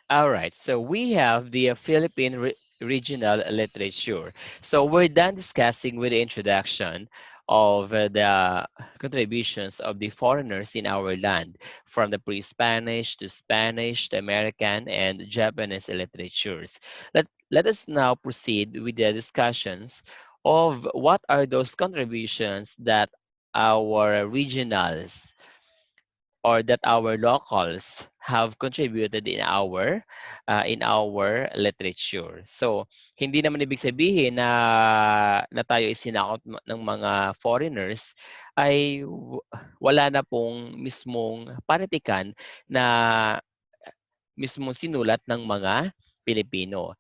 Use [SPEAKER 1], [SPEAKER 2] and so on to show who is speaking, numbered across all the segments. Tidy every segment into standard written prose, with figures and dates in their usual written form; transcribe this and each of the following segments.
[SPEAKER 1] All right, so we have the Philippine regional literature. So we're done discussing with the introduction of the contributions of the foreigners in our land, from the pre-Spanish to Spanish to American and Japanese literatures. Let us now proceed with the discussions of what are those contributions that our regionals or that our locals have contributed in our literature. So, hindi naman ibig sabihin na tayo ay sinakop ng mga foreigners ay wala na pong mismong panitikan na mismong sinulat ng mga Pilipino.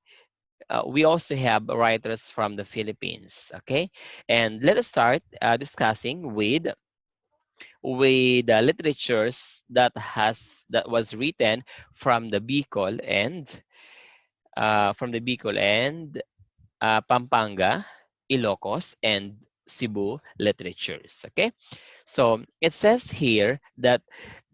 [SPEAKER 1] We also have writers from the Philippines, okay? And let us start discussing with the literatures that was written from the Bicol and Pampanga, Ilocos, and Cebu literatures. Okay, so it says here that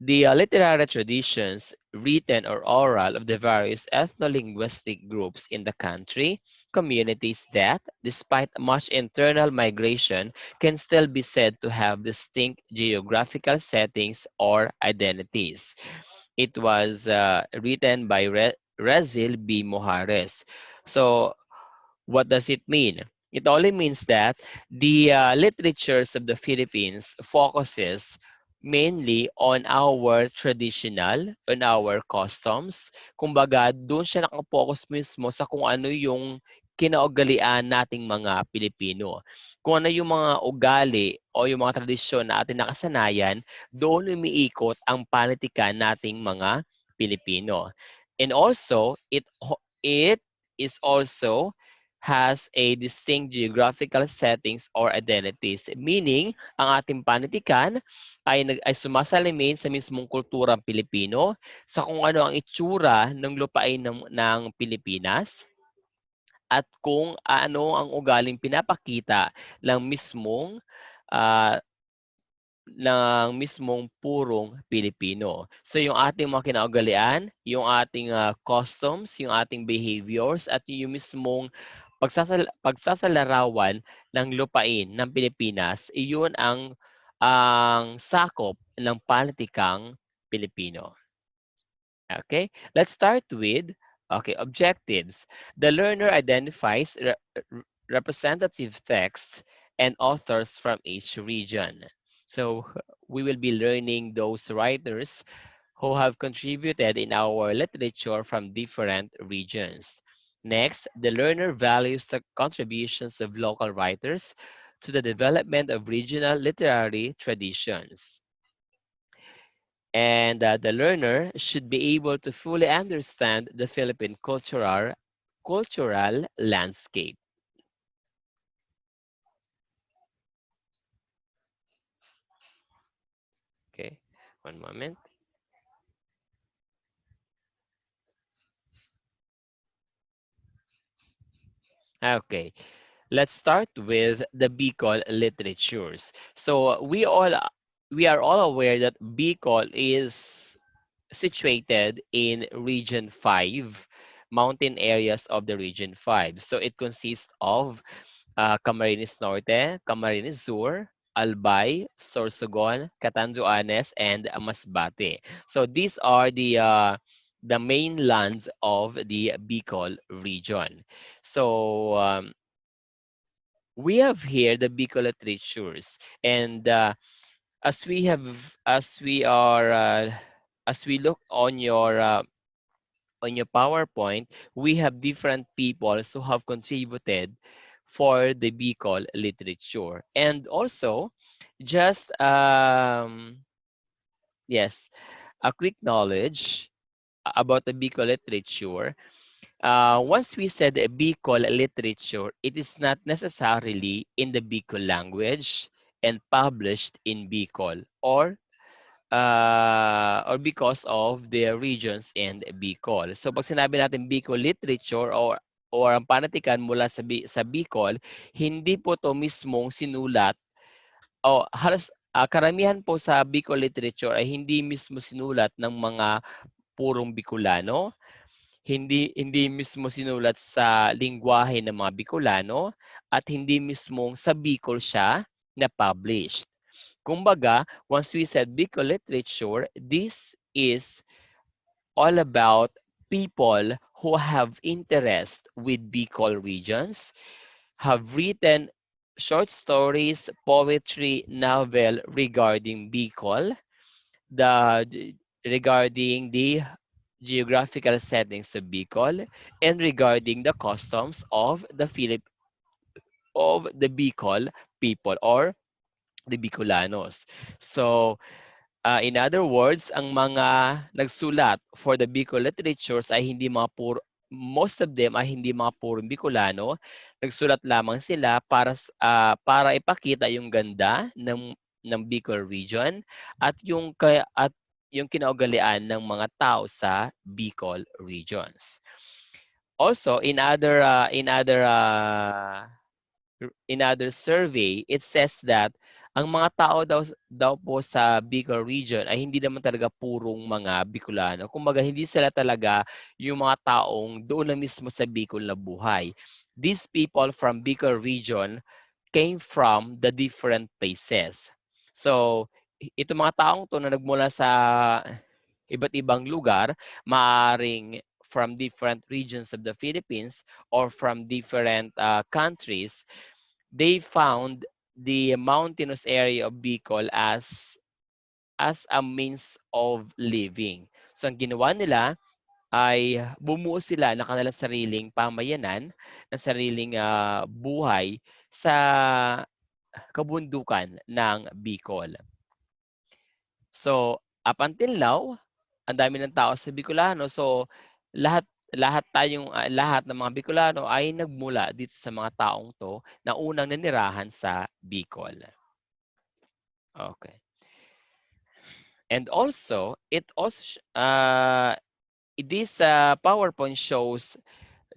[SPEAKER 1] the literary traditions, written or oral, of the various ethno-linguistic groups in the country, communities that, despite much internal migration, can still be said to have distinct geographical settings or identities. It was written by Rezil B. Mojares. So what does it mean? It only means that the literatures of the Philippines focuses mainly on our traditional, on our customs. Kumbaga, doon siya nakapokus mismo sa kung ano yung kinaugalian nating mga Pilipino. Kung ano yung mga ugali o yung mga tradisyon na ating nakasanayan, doon umiikot ang panitikan nating mga Pilipino. And also, it is also has a distinct geographical settings or identities. Meaning, ang ating panitikan ay sumasalamin sa mismong kulturang Pilipino, sa kung ano ang itsura ng lupain ng Pilipinas, at kung ano ang ugaling pinapakita ng ah, purong Pilipino. So yung ating mga kinaugalian, yung ating customs, yung ating behaviors, at yung mismong pagsasalarawan ng lupain ng Pilipinas, iyon ang sakop ng politikang Pilipino. Okay, let's start with objectives. The learner identifies representative texts and authors from each region. So we will be learning those writers who have contributed in our literature from different regions. Next, the learner values the contributions of local writers to the development of regional literary traditions. And the learner should be able to fully understand the Philippine cultural landscape. Okay, one moment. Okay, let's start with the Bicol literatures. So we are all aware that Bicol is situated in Region 5, mountain areas of the Region 5. So it consists of Camarines Norte, Camarines Sur, Albay, Sorsogon, Catanduanes, and Masbate. So these are the main lands of the Bicol region. So we have here the Bicol literatures, and as we have as we are as we look on your PowerPoint, we have different people who have contributed for the Bicol literature. And also, just yes, a quick knowledge about the Bicol literature. Once we said Bicol literature, it is not necessarily in the Bicol language and published in Bicol, or because of their regions in Bicol. So pag sinabi natin Bicol literature or ang panatikan mula sa Bicol, hindi po to mismong sinulat o halos karamihan po sa Bicol literature ay hindi mismo sinulat ng mga purong Bicolano, hindi mismo sinulat sa lengguwahe ng mga Bicolano at hindi mismong sa Bicol siya na-published. Kumbaga, once we said Bicol literature, this is all about people who have interest with Bicol regions, have written short stories, poetry, novel regarding Bicol, regarding the geographical settings of Bicol, and regarding the customs of the Bicol people or the Bicolanos. So, in other words, ang mga nagsulat for the Bicol literatures ay hindi mga puro, most of them ay hindi mga purong Bicolano. Nagsulat lamang sila para ipakita yung ganda ng Bicol region at yung kinaugalian ng mga tao sa Bicol regions. Also, in other survey, it says that ang mga tao daw po sa Bicol region ay hindi naman talaga purong mga Bicolano. Kumbaga, hindi sila talaga yung mga taong doon na mismo sa Bicol na buhay. These people from Bicol region came from the different places. So, itong mga taong to na nagmula sa iba't ibang lugar, maaring from different regions of the Philippines or from different countries, they found the mountainous area of Bicol as a means of living. So ang ginawa nila ay bumuo sila ng kanilang sariling pamayanan, ng sariling buhay sa kabundukan ng Bicol. So up until now, ang dami ng tao sa Bicolano. So lahat lahat ng mga Bicolano ay nagmula dito sa mga taong 'to na unang nanirahan sa Bicol. Okay. And also, this PowerPoint shows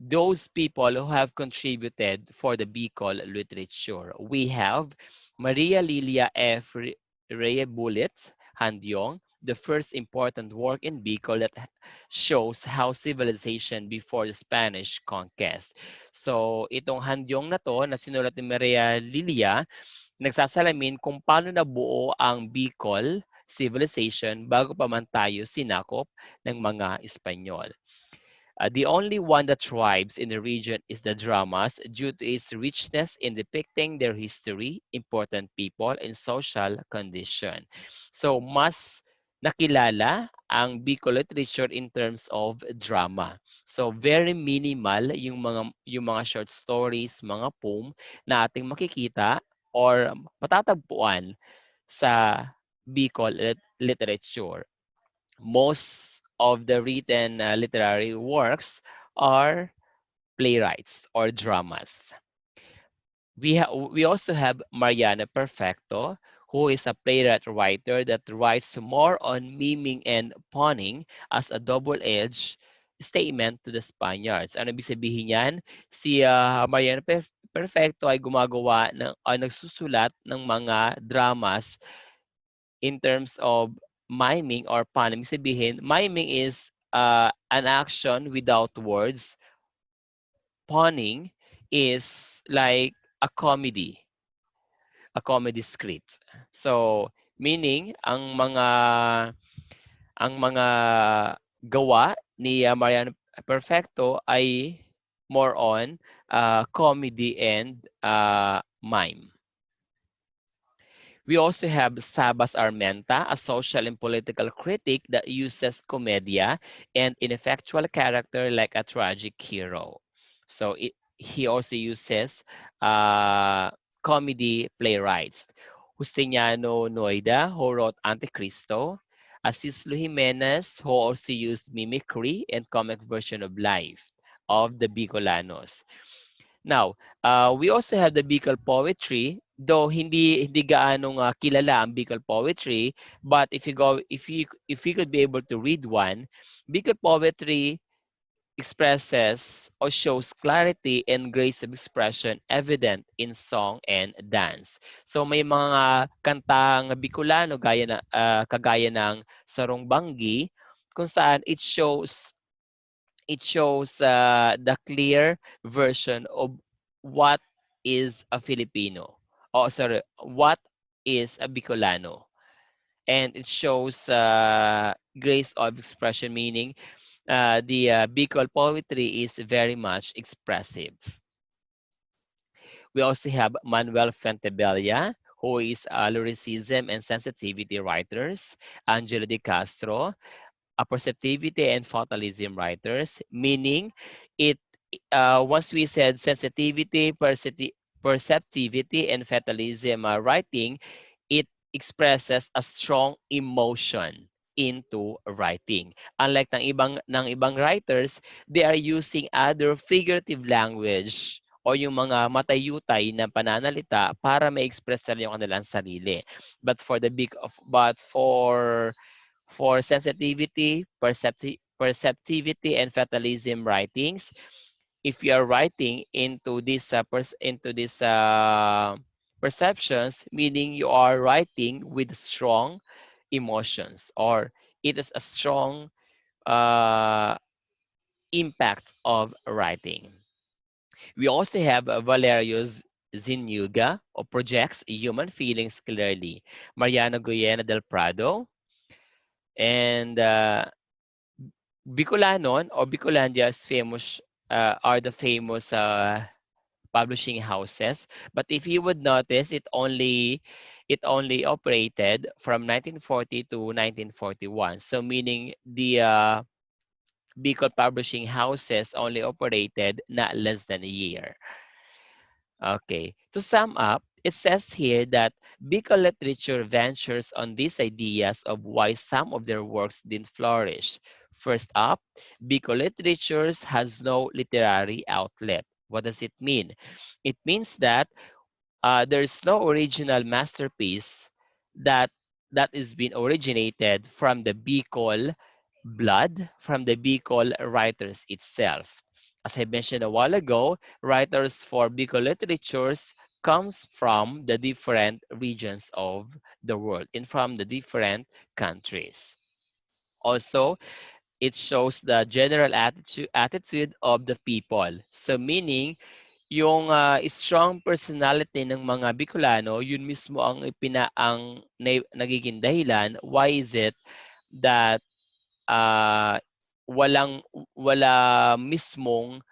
[SPEAKER 1] those people who have contributed for the Bicol literature. We have Maria Lilia F. Reyes Handyong, the first important work in Bicol that shows how civilization before the Spanish conquest. So, itong Handyong na to na sinulat ni Maria Lilia, nagsasalamin kung paano nabuo ang Bicol civilization bago pa man tayo sinakop ng mga Espanyol. The only one that thrives in the region is the dramas due to its richness in depicting their history, important people, and social condition. So, mas nakilala ang Bicol literature in terms of drama. So, very minimal yung mga short stories, mga poem na ating makikita or matatagpuan sa Bicol literature. Most of the written literary works are playwrights or dramas. We also have Mariana Perfecto, who is a playwright writer that writes more on miming and pawning as a double-edged statement to the Spaniards. Ano ibig sabihin yan? Si Mariana Perfecto ay nagsusulat ng mga dramas in terms of miming or pawning. Ibig sabihin, miming is an action without words. Pawning is like a comedy script. So, meaning ang mga gawa ni Mariano Perfecto ay more on comedy and mime. We also have Sabas Armenta, a social and political critic that uses comedia and ineffectual character like a tragic hero. So he also uses comedy playwrights. Justiniano Noida, who wrote Anticristo. Asislo Jimenez, who also used mimicry and comic version of life of the Bicolanos. Now, we also have the Bicol Poetry, though hindi gaanong kilala ang Bicol Poetry, but if you could be able to read one, Bicol Poetry expresses or shows clarity and grace of expression evident in song and dance. So may mga kantang Bicolano kagaya ng Sarong Banggi kung saan it shows it shows the clear version of what is a Filipino. Oh, sorry, what is a Bicolano. And it shows grace of expression, meaning the Bicol poetry is very much expressive. We also have Manuel Fuentebella, who is a lyricism and sensitivity writers. Angela de Castro, a perceptivity and fatalism writers, meaning it once we said sensitivity, perceptivity, and fatalism writing, it expresses a strong emotion into writing. Unlike ng ibang writers, they are using other figurative language o yung mga matayutay na pananalita para ma-express nila yung kanilang sarili. But for the big of but for sensitivity, perceptivity, and fatalism writings, if you are writing into this perceptions, meaning you are writing with strong emotions, or it is a strong uh, impact of writing. We also have Valerius Ziniuga, who projects human feelings clearly. Mariano Goyena del Prado, and Bicolanon or Bicolandia is famous, are the famous publishing houses. But if you would notice, it only operated from 1940 to 1941. So meaning the Bicol publishing houses only operated not less than a year. Okay. To sum up, it says here that Bicol literature ventures on these ideas of why some of their works didn't flourish. First up, Bicol literature has no literary outlet. What does it mean? It means that there's no original masterpiece that that is being originated from the Bicol blood, from the Bicol writers itself. As I mentioned a while ago, writers for Bicol literatures comes from the different regions of the world and from the different countries. Also, it shows the general attitude of the people. So meaning, yung strong personality ng mga Bicolano, yun mismo ang nagiging dahilan why is it that ah, walang wala mismong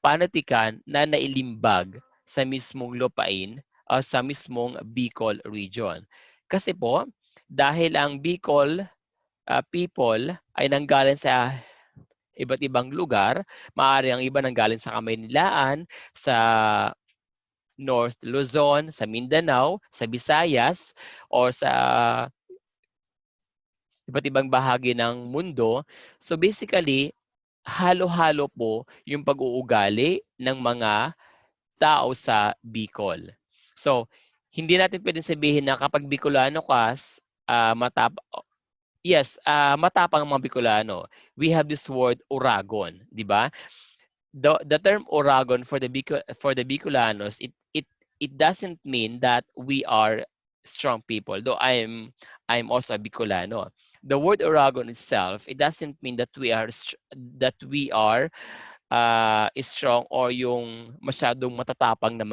[SPEAKER 1] panitikan na nailimbag sa mismong lupain o sa mismong Bicol region. Kasi po, dahil ang Bicol people ay nanggaling sa iba't ibang lugar, maaari ang iba nanggaling sa Kamaynilaan, sa North Luzon, sa Mindanao, sa Visayas, or sa iba't ibang bahagi ng mundo. So basically, halo-halo po yung pag-uugali ng mga tao sa Bicol. So, hindi natin pwedeng sabihin na kapag Bicolano ka, yes, matapang ang mga Bicolano. We have this word Uragon, di ba? The term Uragon for the Bicolanos, it doesn't mean that we are strong people. Though I'm also a Bicolano. The word Uragon itself, it doesn't mean that we are strong or yung masyadong matatapang na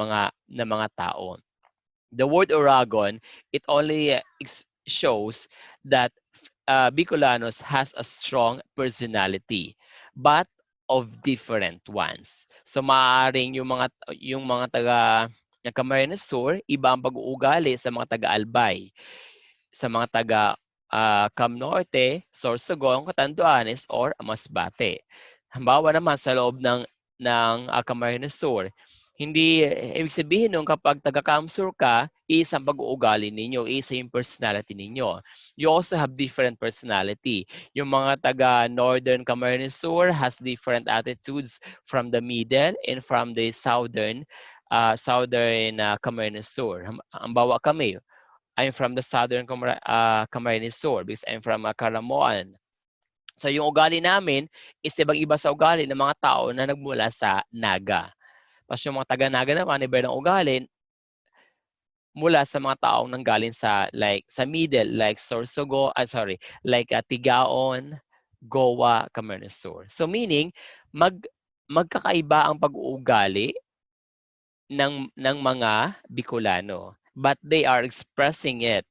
[SPEAKER 1] mga tao. The word Uragon, it only shows that Bicolanos has a strong personality, but of different ones. So maaaring yung mga taga ng Camarines Sur, iba ang pag-uugali sa mga taga Albay. Sa mga taga Cam Norte, Sorsogon, Catanduanes, or Masbate. Halimbawa naman sa loob ng Camarines Sur, hindi ibig sabihin nung kapag taga Camsur ka, isang pag-uugali ninyo, isa yung personality ninyo. You also have different personality. Yung mga taga Northern Camarines Sur has different attitudes from the middle and from the southern Camarines Sur. Halimbawa kami, I'm from the southern Camarines Sur because I'm from Caramoan. So yung ugali namin is ibang-iba sa ugali ng mga tao na nagmula sa Naga. Tapos yung mga taga-Naga naman, iba ng ugali mula sa mga taong nanggaling sa middle, like Sorsogo, like Tigaon, Goa Camarnesur. So meaning, magkakaiba ang pag-uugali ng mga Bicolano, but they are expressing it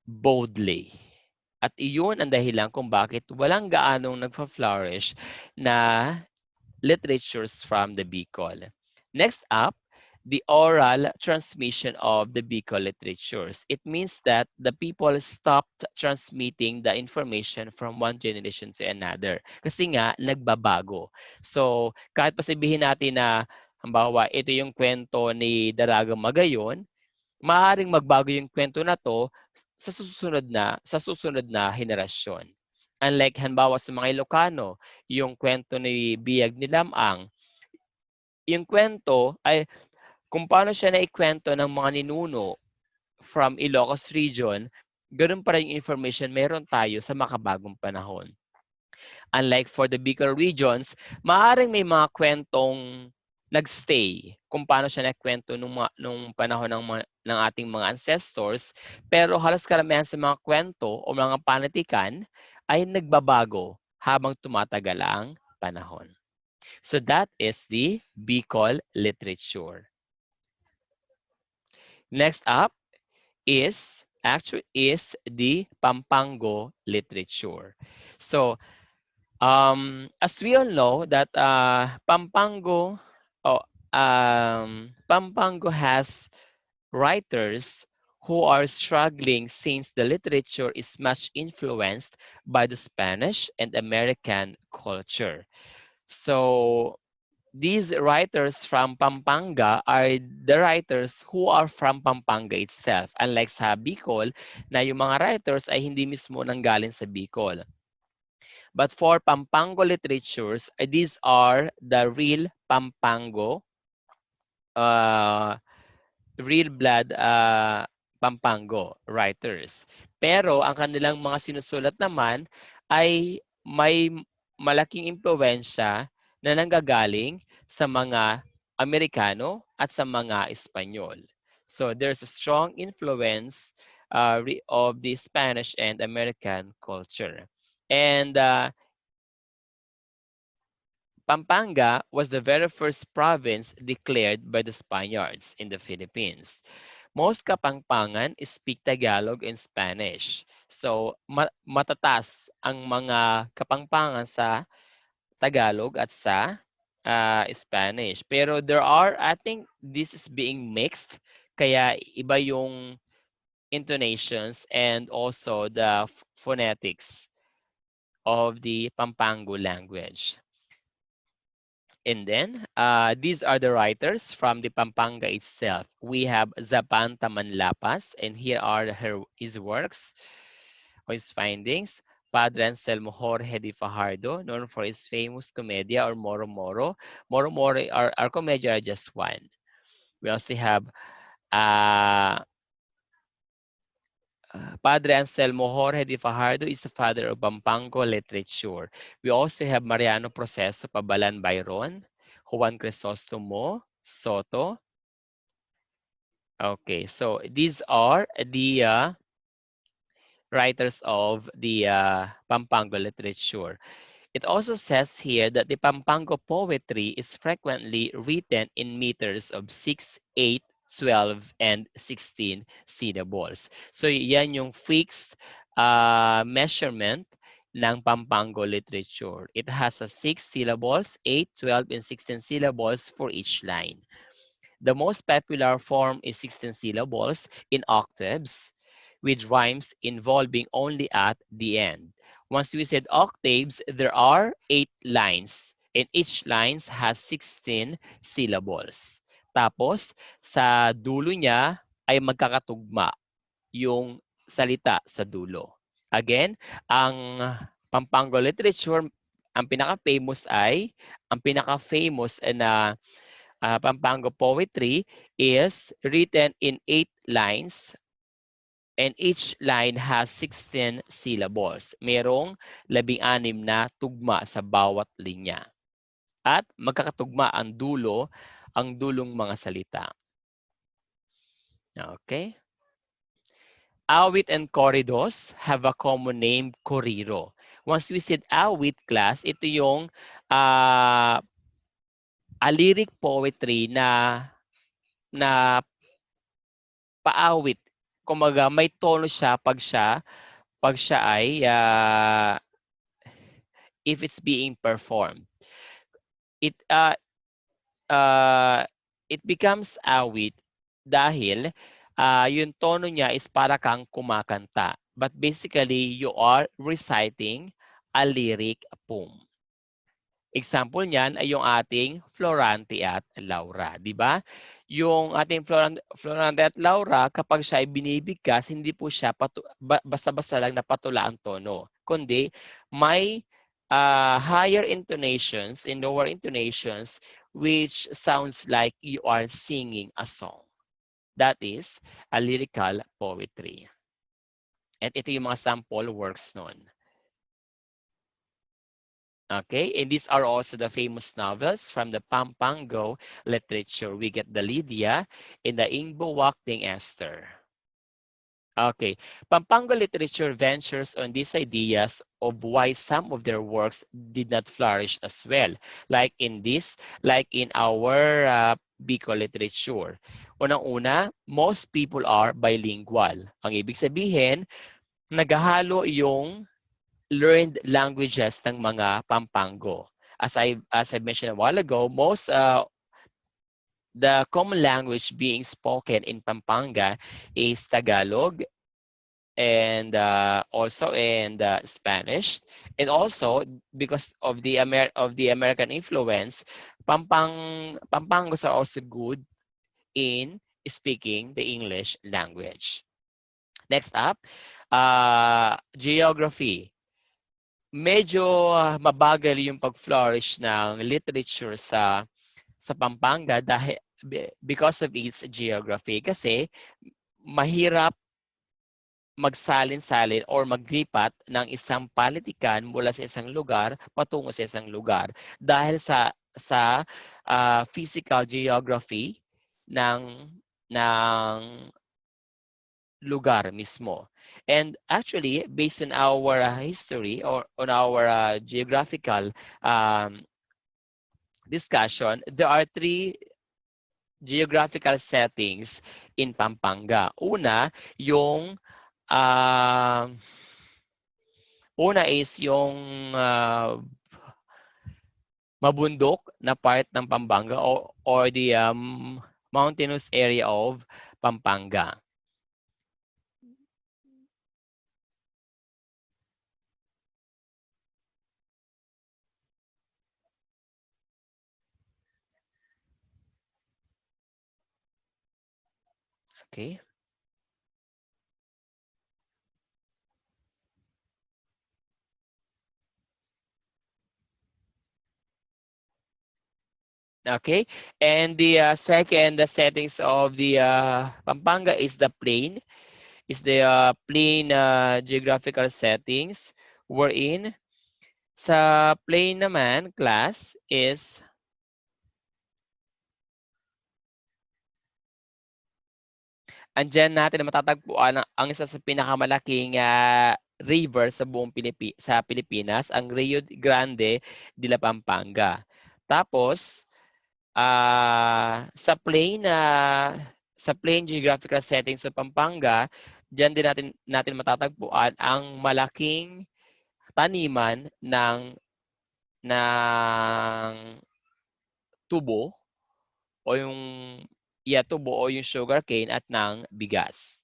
[SPEAKER 1] boldly. At iyon ang dahilan kung bakit walang gaanong nagfa-flourish na literatures from the Bicol. Next up, the oral transmission of the Bicol literatures. It means that the people stopped transmitting the information from one generation to another. Kasi nga, nagbabago. So, kahit pa sabihin natin na, halimbawa, ito yung kwento ni Daragang Magayon, maaaring magbago yung kwento na to sa susunod na henerasyon. Unlike halimbawa sa mga Ilocano, yung kwento ni Biyag ni Lamang, yung kwento ay kung paano siya naikwento ng mga ninuno from Ilocos region, ganoon pa rin yung information meron tayo sa makabagong panahon. Unlike for the Bicol regions, maaaring may mga kwentong nagstay kung paano siya nagkwento nung panahon ng ating mga ancestors, pero halos karamihan sa mga kwento o mga panitikan ay nagbabago habang tumatagal ang panahon. So that is the Bicol literature. Next up is the Pampango literature. So as we all know that oh, Pampango has writers who are struggling since the literature is much influenced by the Spanish and American culture. So these writers from Pampanga are the writers who are from Pampanga itself. Unlike sa Bicol, na yung mga writers ay hindi mismo nanggaling sa Bicol. But for Pampango literatures, these are the real Pampango, real blood Pampango writers. Pero ang kanilang mga sinusulat naman ay may malaking impluwensya na nanggagaling sa mga Amerikano at sa mga Espanyol. So there's a strong influence of the Spanish and American culture. And Pampanga was the very first province declared by the Spaniards in the Philippines. Most Kapampangan speak Tagalog and Spanish. So, matatas ang mga Kapampangan sa Tagalog at sa Spanish. Pero I think this is being mixed. Kaya iba yung intonations and also the phonetics of the Pampango language. And then, these are the writers from the Pampanga itself. We have Zapan Tamanlapas, and here are his works or his findings. Padre Anselmo Jorge de Fajardo, known for his famous Comedia or Moro Moro. Moro Moro, our Comedia are just one. We also have Padre Anselmo Jorge de Fajardo is the father of Pampango Literature. We also have Mariano Proceso Pabalan Byron, Juan Crisostomo Soto. Okay, so these are the writers of the Pampango Literature. It also says here that the Pampango poetry is frequently written in meters of 6, 8, 12, and 16 syllables. So yan yung fixed measurement ng Pampango literature. It has a 6 syllables, 8, 12, and 16 syllables for each line. The most popular form is 16 syllables in octaves with rhymes involving only at the end. Once we said octaves, there are 8 lines and each line has 16 syllables. Tapos, sa dulo niya ay magkakatugma yung salita sa dulo. Again, ang Pampango literature, ang pinaka-famous na Pampango poetry is written in 8 lines and each line has 16 syllables. Merong 16 na tugma sa bawat linya. At magkakatugma ang dulong mga salita. Okay? Awit and corridos have a common name, corrido. Once we said awit class, ito yung a lyric poetry na paawit. Kumaga may tono siya pag siya ay if it's being performed. It uh, it becomes awit dahil yung tono niya is para kang kumakanta. But basically, you are reciting a lyric poem. Example niyan ay yung ating Florante at Laura, di ba? Yung ating Florante at Laura, kapag siya ay binibigkas, hindi po siya basta-basta lang na patula ang tono, kundi may higher intonations and lower intonations which sounds like you are singing a song. That is a lyrical poetry. At ito yung mga sample works nun. Okay, and these are also the famous novels from the Pampango Literature. We get the Lydia and the Ingbo-Wakting Esther. Okay, Pampango Literature ventures on these ideas of why some of their works did not flourish as well, like in our Bicol Literature. Unang-una, most people are bilingual. Ang ibig sabihin, naghahalo yung learned languages ng mga Pampango. As I mentioned a while ago, the common language being spoken in Pampanga is Tagalog and also in Spanish, and also because of the American influence, Pampangos are also good in speaking the English language. Next up, geography. Medyo mabagal yung pag-flourish ng literature sa Pampanga dahil because of its geography, kasi mahirap magsalin-salin or maglipat ng isang palitikan mula sa isang lugar patungo sa isang lugar dahil sa physical geography ng lugar mismo. And actually, based on our history or on our geographical discussion, there are three geographical settings in Pampanga. Una is yung mabundok na part ng Pampanga or the mountainous area of Pampanga. Okay. Okay, and the second the settings of the Pampanga is the plain, geographical settings, wherein sa plain naman class is andyan natin na matatagpuan ang isa sa pinakamalaking river sa buong Pilipinas, ang Rio Grande de la Pampanga. Tapos sa plain geographical settings sa Pampanga, diyan din natin matatagpuan ang malaking taniman ng tubo o yung tubo o yung sugarcane at ng bigas.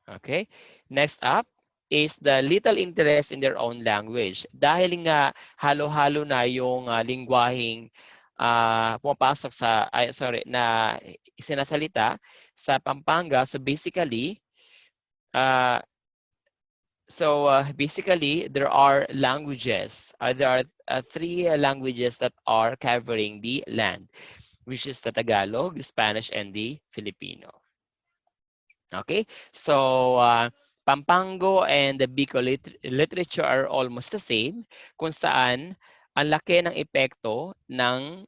[SPEAKER 1] Okay? Next up is the little interest in their own language. Dahil nga halo-halo na yung lingwaheng pumapasok na sinasalita sa Pampanga. So basically, there are languages. There are three languages that are covering the land, which is the Tagalog, Spanish, and the Filipino. Okay, so Pampango and the Bicol literature are almost the same, kung saan ang laki ng epekto ng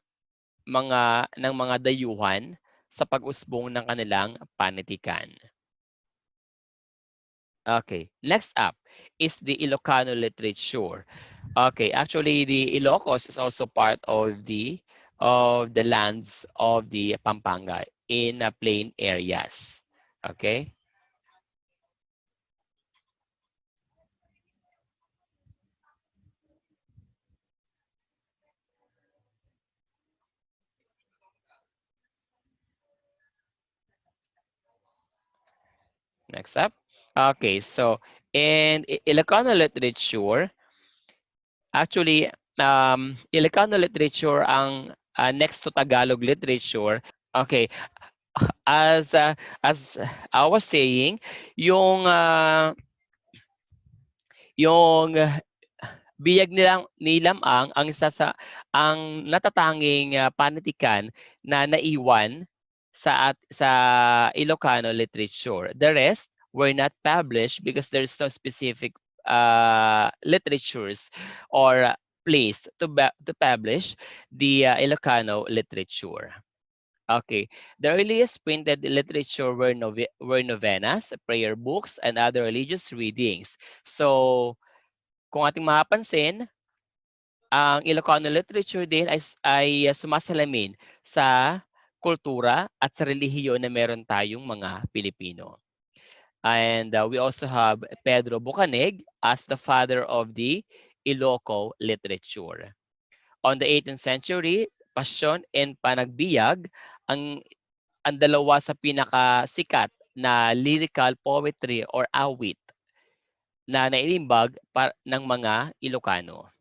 [SPEAKER 1] mga dayuhan sa pag-usbong ng kanilang panitikan. Okay, next up is the Ilocano Literature. Okay, actually the Ilocos is also part of the lands of the Pampanga in plain areas. Okay? Next up. Okay, so in Ilocano Literature, actually, Ilocano Literature ang next to Tagalog Literature. Okay, as I was saying, yung yung biyag nilamang ang isa ang natatanging panitikan na naiwan sa Ilocano literature. The rest were not published because there's no specific literatures or place to publish the Ilocano literature. Okay. The earliest printed literature were novenas, prayer books, and other religious readings. So, kung ating mapapansin, ang Ilocano literature din ay sumasalamin sa kultura at sa relihiyon na meron tayong mga Pilipino. And we also have Pedro Bucaneg as the father of the Iloco literature. On the 18th century, Pasyon and Panagbiag ang dalawa sa pinakasikat na lyrical poetry or awit na nailimbag ng mga Ilocano.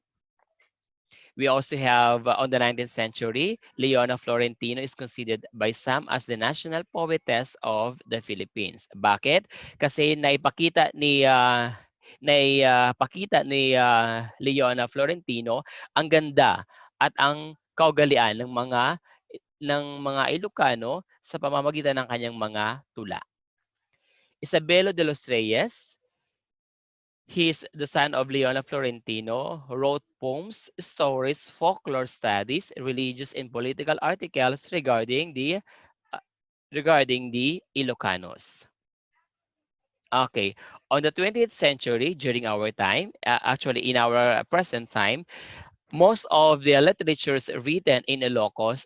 [SPEAKER 1] We also have, on the 19th century, Leona Florentino is considered by some as the national poetess of the Philippines. Bakit? Kasi naipakita ni Leona Florentino ang ganda at ang kaugalian ng mga Ilocano sa pamamagitan ng kanyang mga tula. Isabelo de los Reyes, he is the son of Leona Florentino, who wrote poems, stories, folklore studies, religious and political articles regarding the Ilocanos. Okay, on the 20th century, during our time, actually in our present time, most of the literatures written in Ilocos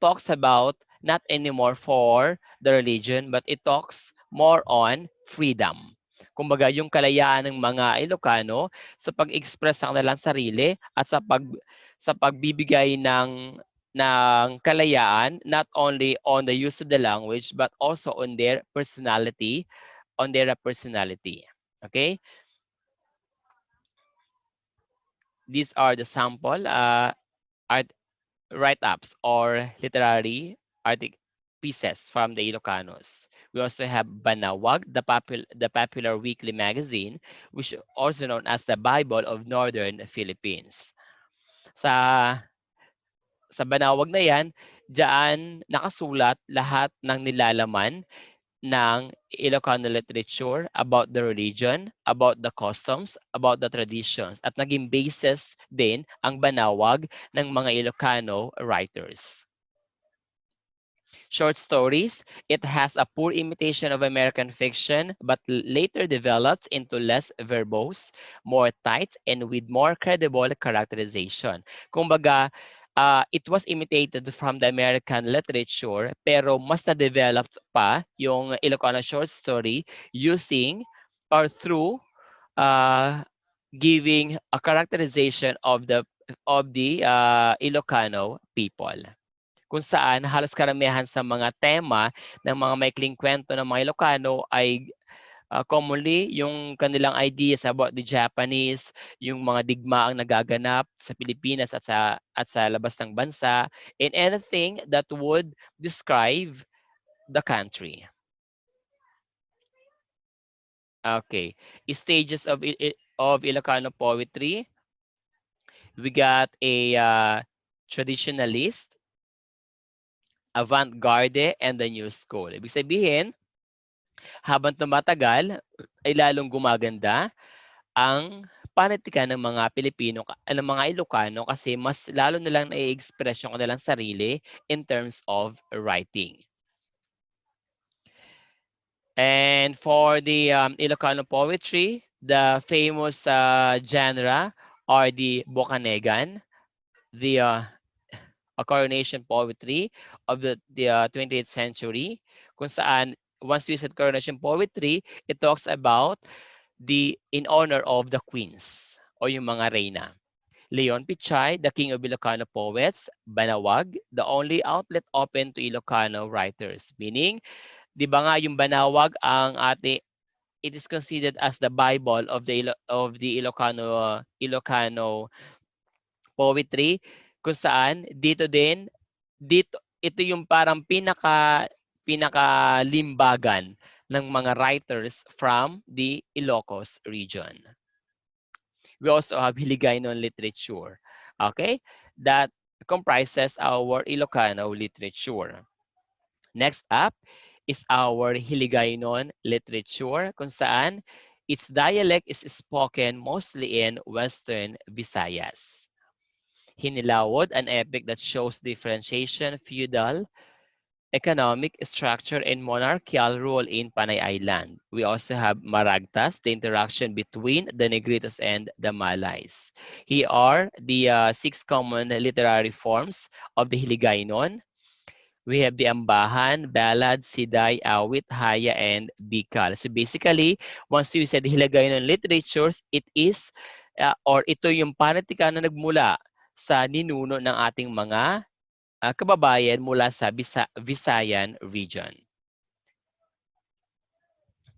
[SPEAKER 1] talks about not anymore for the religion, but it talks more on freedom. Kumbaga, yung kalayaan ng mga Ilocano sa pag-express ng kanilang sarili at sa pagbibigay ng kalayaan not only on the use of the language but also on their personality, Okay? These are the sample art write-ups or literary pieces from the Ilocanos. We also have Banawag, the popular weekly magazine, which is also known as the Bible of Northern Philippines. Sa Banawag na yan, diyan nakasulat lahat ng nilalaman ng Ilocano literature about the religion, about the customs, about the traditions, at naging basis din ang banawag ng mga Ilocano writers. Short stories, it has a poor imitation of American fiction but later develops into less verbose, more tight, and with more credible characterization. Kumbaga, it was imitated from the American literature pero mas na-developed pa yung Ilocano short story using or through giving a characterization of the Ilocano people, kung saan halos karamihan sa mga tema ng mga maikling kwento ng mga Ilocano ay commonly yung kanilang ideas about the Japanese, yung mga digmaang nagaganap sa Pilipinas at sa labas ng bansa, and anything that would describe the country. Okay, stages of Ilocano poetry. We got a traditionalist, avant-garde, and the new school. Ibig sabihin, habang tumatagal, ay lalong gumaganda ang panitikan ng mga Pilipino, ng mga Ilocano kasi mas lalo na lang nai-express yung kanilang sarili in terms of writing. And for the Ilocano poetry, the famous genre are the Bocanegan, the coronation poetry of the 20th century, kung saan once we said coronation poetry, it talks about the in honor of the queens o yung mga reyna. Leon Pichay, the king of Ilocano poets, Banawag, the only outlet open to Ilocano writers. Meaning, di ba nga yung Banawag ang it is considered as the Bible of the Ilocano poetry, kung saan dito ito yung parang pinakalimbagan ng mga writers from the Ilocos region. We also have Hiligaynon Literature, okay, that comprises our Ilocano literature. Next up is our Hiligaynon Literature, kung saan its dialect is spoken mostly in Western Visayas. Hinilawod, an epic that shows differentiation, feudal, economic structure, and monarchical rule in Panay Island. We also have Maragtas, the interaction between the Negritos and the Malays. Here are the 6 common literary forms of the Hiligaynon. We have the Ambahan, Ballad, Siday, Awit, Haya, and Bicol. So basically, once you said Hiligaynon literatures, it is, or ito yung panitikan na nagmula sa ninuno ng ating mga kababayan mula sa Visayan region.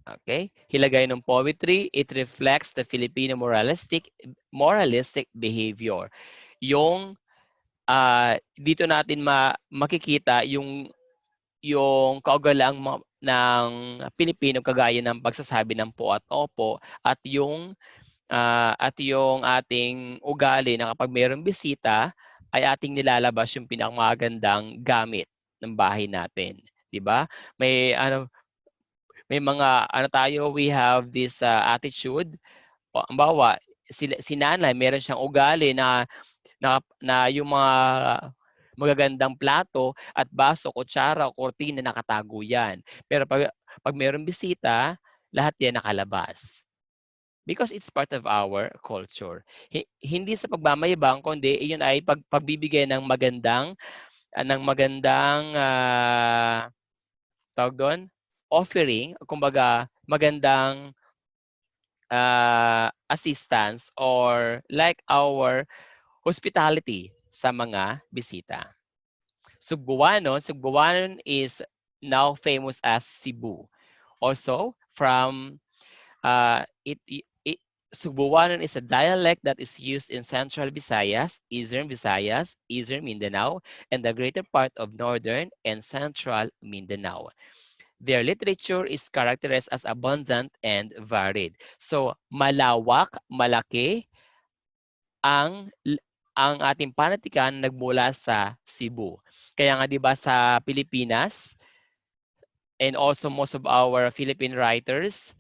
[SPEAKER 1] Okay? Hiligaynon poetry, it reflects the Filipino moralistic behavior. Yung dito natin makikita yung kaugaliang ng Pilipino kagaya ng pagsasabi ng po at opo at yung ating ugali na kapag mayroong bisita ay ating nilalabas yung pinakamagandang gamit ng bahay natin, 'di ba? May mga tayo, we have this attitude. Halimbawa, si nanay meron siyang ugali na yung mga magagandang plato at baso, kutsara o kurtina nakatago yan. Pero pag mayroong bisita, lahat yan nakalabas. Because it's part of our culture. Hindi sa pagmamayabang, kundi iyon ay pagbibigay ng magandang tawag doon, offering, kumbaga magandang assistance or like our hospitality sa mga bisita. Sugbuanon is now famous as Cebu. Also, from Sugbuanon is a dialect that is used in Central Visayas, Eastern Mindanao, and the greater part of Northern and Central Mindanao. Their literature is characterized as abundant and varied. So, malawak, malaki ang ating panitikan nagmula sa Cebu. Kaya nga 'di ba sa Pilipinas and also most of our Philippine writers,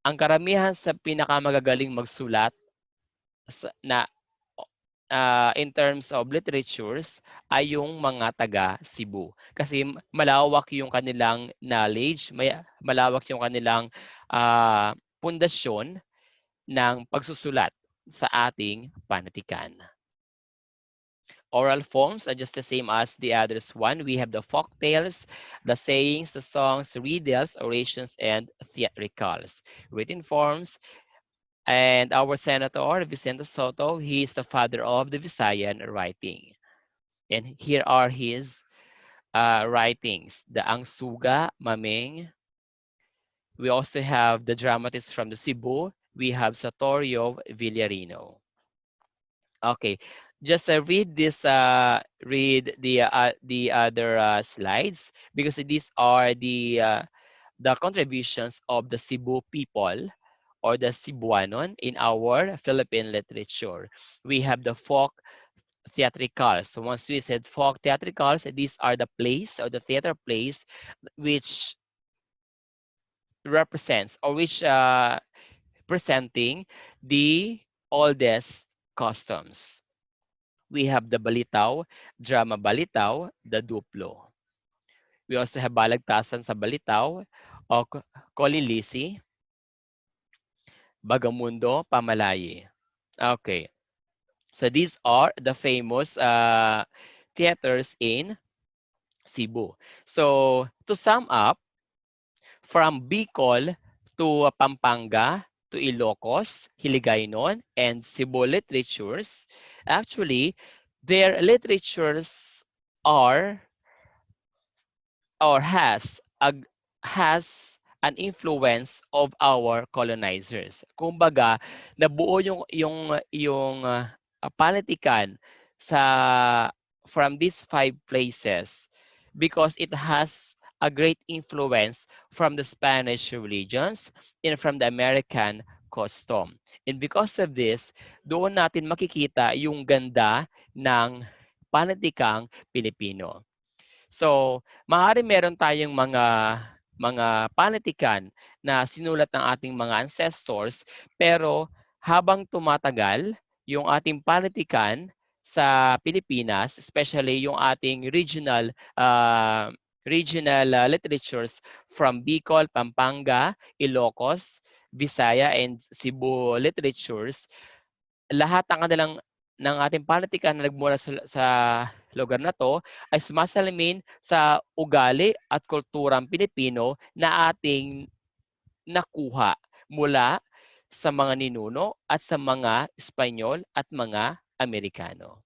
[SPEAKER 1] ang karamihan sa pinakamagagaling magsulat na in terms of literatures ay yung mga taga Cebu. Kasi malawak yung kanilang knowledge, malawak yung kanilang pundasyon ng pagsusulat sa ating panitikan. Oral forms are just the same as the others one. We have the folk tales, the sayings, the songs, riddles, orations, and theatricals. Written forms, and our senator, Vicente Soto, he is the father of the Visayan writing. And here are his writings. The Angsuga, Maming. We also have the dramatists from the Cebu. We have Satorio Villarino. Okay, just read this. Read the other slides because these are the contributions of the Cebu people or the Cebuanon in our Philippine literature. We have the folk theatricals. So once we said folk theatricals, these are the plays or the theater plays which represents or which presenting the oldest customs. We have the Balitaw, Drama Balitaw, the Duplo. We also have Balagtasan sa Balitaw o Kolilisi, Bagamundo, Pamalayi. Okay. So these are the famous theaters in Cebu. So to sum up, from Bicol to Pampanga to Ilocos, Hiligaynon, and Cebu literatures, actually, their literatures are or has an influence of our colonizers. Kumbaga, nabuo yung panitikan sa from these five places because it has a great influence from the Spanish religions and from the American custom. And because of this, doon natin makikita yung ganda ng panitikang Pilipino. So, maaari meron tayong mga panitikan na sinulat ng ating mga ancestors, pero habang tumatagal yung ating panitikan sa Pilipinas, especially yung ating regional literatures from Bicol, Pampanga, Ilocos, Visaya, and Cebu literatures, lahat ng ating panitikan na nagmula sa lugar na to ay sumasalamin sa ugali at kulturang Pilipino na ating nakuha mula sa mga ninuno at sa mga Espanyol at mga Amerikano.